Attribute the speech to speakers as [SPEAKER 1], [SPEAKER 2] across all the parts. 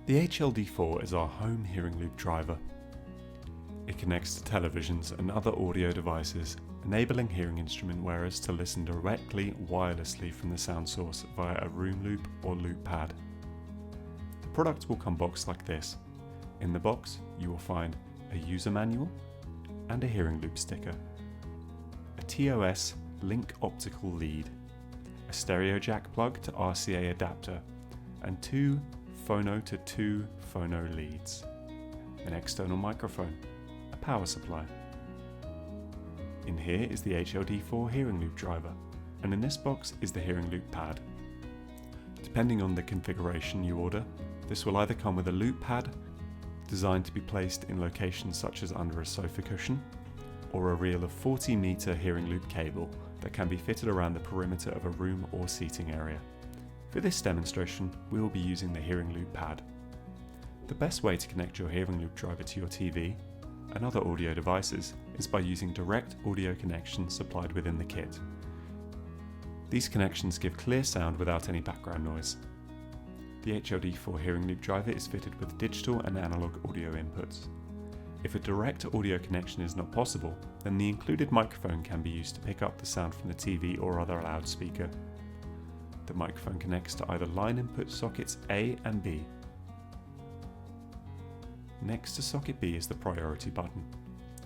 [SPEAKER 1] The HLD4 is our home hearing loop driver. It connects to televisions and other audio devices, enabling hearing instrument wearers to listen directly wirelessly from the sound source via a room loop or loop pad. The product will come boxed like this. In the box, you will find a user manual and a hearing loop sticker, a TOS link optical lead, a stereo jack plug to RCA adapter, and two phono to two phono leads, an external microphone, a power supply. In here is the HLD4 hearing loop driver, and in this box is the hearing loop pad. Depending on the configuration you order, this will either come with a loop pad designed to be placed in locations such as under a sofa cushion, or a reel of 40-meter hearing loop cable that can be fitted around the perimeter of a room or seating area. For this demonstration, we will be using the hearing loop pad. The best way to connect your hearing loop driver to your TV and other audio devices is by using direct audio connections supplied within the kit. These connections give clear sound without any background noise. The HLD4 hearing loop driver is fitted with digital and analog audio inputs. If a direct audio connection is not possible, then the included microphone can be used to pick up the sound from the TV or other loudspeaker. The microphone connects to either line input sockets A and B. Next to socket B is the priority button.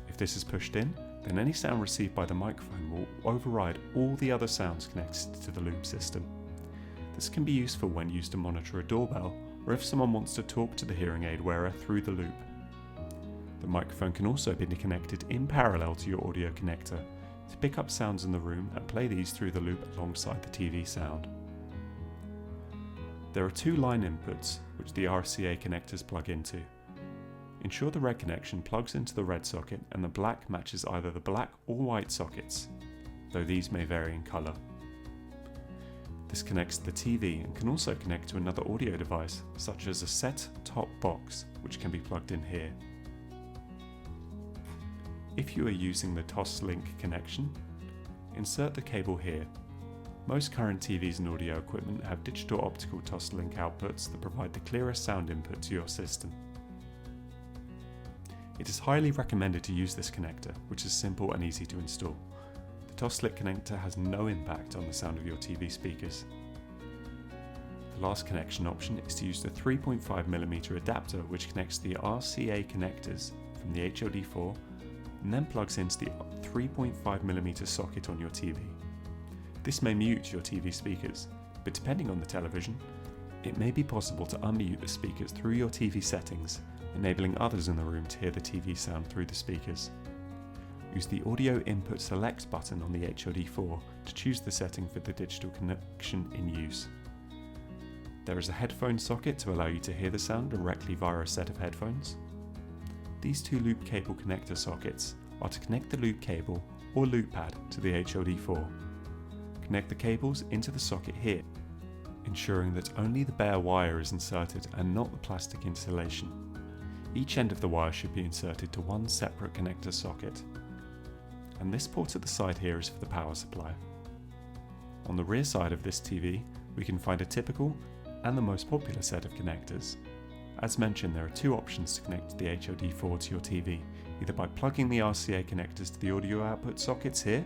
[SPEAKER 1] If this is pushed in, then any sound received by the microphone will override all the other sounds connected to the loop system. This can be useful when used to monitor a doorbell or if someone wants to talk to the hearing aid wearer through the loop. The microphone can also be connected in parallel to your audio connector to pick up sounds in the room and play these through the loop alongside the TV sound. There are two line inputs which the RCA connectors plug into. Ensure the red connection plugs into the red socket and the black matches either the black or white sockets, though these may vary in colour. This connects to the TV and can also connect to another audio device such as a set-top box, which can be plugged in here. If you are using the TOS-Link connection, insert the cable here. Most current TVs and audio equipment have digital optical TOS-Link outputs that provide the clearest sound input to your system. It is highly recommended to use this connector, which is simple and easy to install. The TOS-Link connector has no impact on the sound of your TV speakers. The last connection option is to use the 3.5mm adapter, which connects the RCA connectors from the HLD4 and then plugs into the 3.5mm socket on your TV. This may mute your TV speakers, but depending on the television, it may be possible to unmute the speakers through your TV settings, enabling others in the room to hear the TV sound through the speakers. Use the Audio Input Select button on the HLD4 to choose the setting for the digital connection in use. There is a headphone socket to allow you to hear the sound directly via a set of headphones. These two loop cable connector sockets are to connect the loop cable or loop pad to the HLD4. Connect the cables into the socket here, ensuring that only the bare wire is inserted and not the plastic insulation. Each end of the wire should be inserted to one separate connector socket. And this port at the side here is for the power supply. On the rear side of this TV, we can find a typical and the most popular set of connectors. As mentioned, there are two options to connect the HLD4 to your TV, either by plugging the RCA connectors to the audio output sockets here,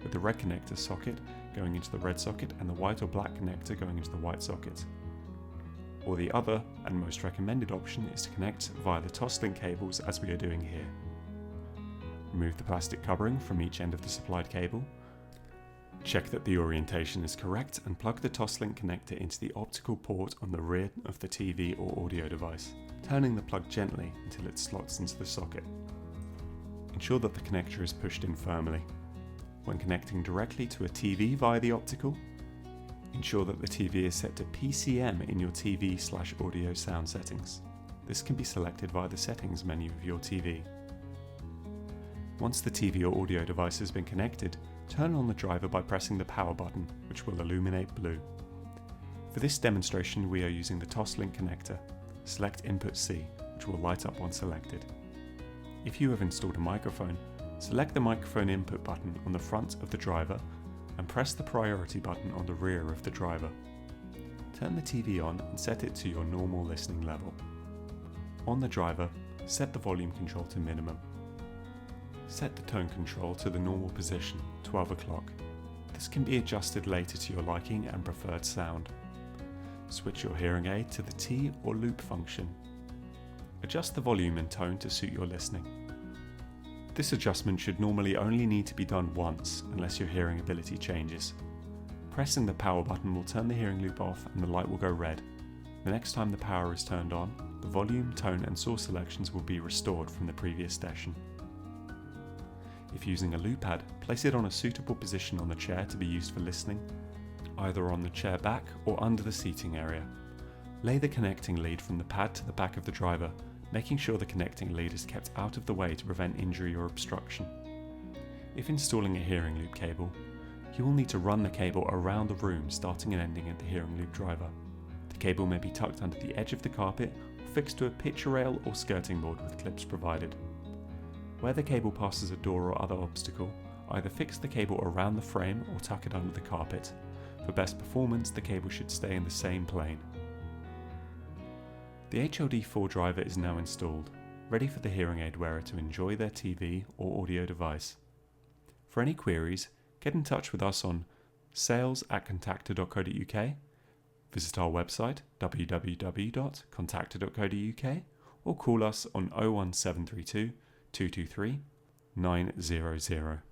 [SPEAKER 1] with the red connector socket going into the red socket and the white or black connector going into the white socket. Or the other and most recommended option is to connect via the TOS-Link cables as we are doing here. Remove the plastic covering from each end of the supplied cable. Check that the orientation is correct and plug the TOS-Link connector into the optical port on the rear of the TV or audio device, turning the plug gently until it slots into the socket. Ensure that the connector is pushed in firmly. When connecting directly to a TV via the optical, ensure that the TV is set to PCM in your TV/audio sound settings. This can be selected via the settings menu of your TV. Once the TV or audio device has been connected, turn on the driver by pressing the power button, which will illuminate blue. For this demonstration, we are using the TOS-Link connector. Select Input C, which will light up once selected. If you have installed a microphone, select the microphone input button on the front of the driver and press the priority button on the rear of the driver. turn the TV on and set it to your normal listening level. On the driver, set the volume control to minimum. Set the tone control to the normal position, 12 o'clock. This can be adjusted later to your liking and preferred sound. Switch your hearing aid to the T or loop function. Adjust the volume and tone to suit your listening. This adjustment should normally only need to be done once unless your hearing ability changes. Pressing the power button will turn the hearing loop off and the light will go red. The next time the power is turned on, the volume, tone and source selections will be restored from the previous session. If using a loop pad, place it on a suitable position on the chair to be used for listening, either on the chair back or under the seating area. Lay the connecting lead from the pad to the back of the driver, making sure the connecting lead is kept out of the way to prevent injury or obstruction. If installing a hearing loop cable, you will need to run the cable around the room, starting and ending at the hearing loop driver. The cable may be tucked under the edge of the carpet or fixed to a picture rail or skirting board with clips provided. Where the cable passes a door or other obstacle, either fix the cable around the frame or tuck it under the carpet. For best performance, the cable should stay in the same plane. The HLD4 driver is now installed, ready for the hearing aid wearer to enjoy their TV or audio device. For any queries, get in touch with us on sales@contactor.co.uk, visit our website www.contactor.co.uk or call us on 01732 223 900.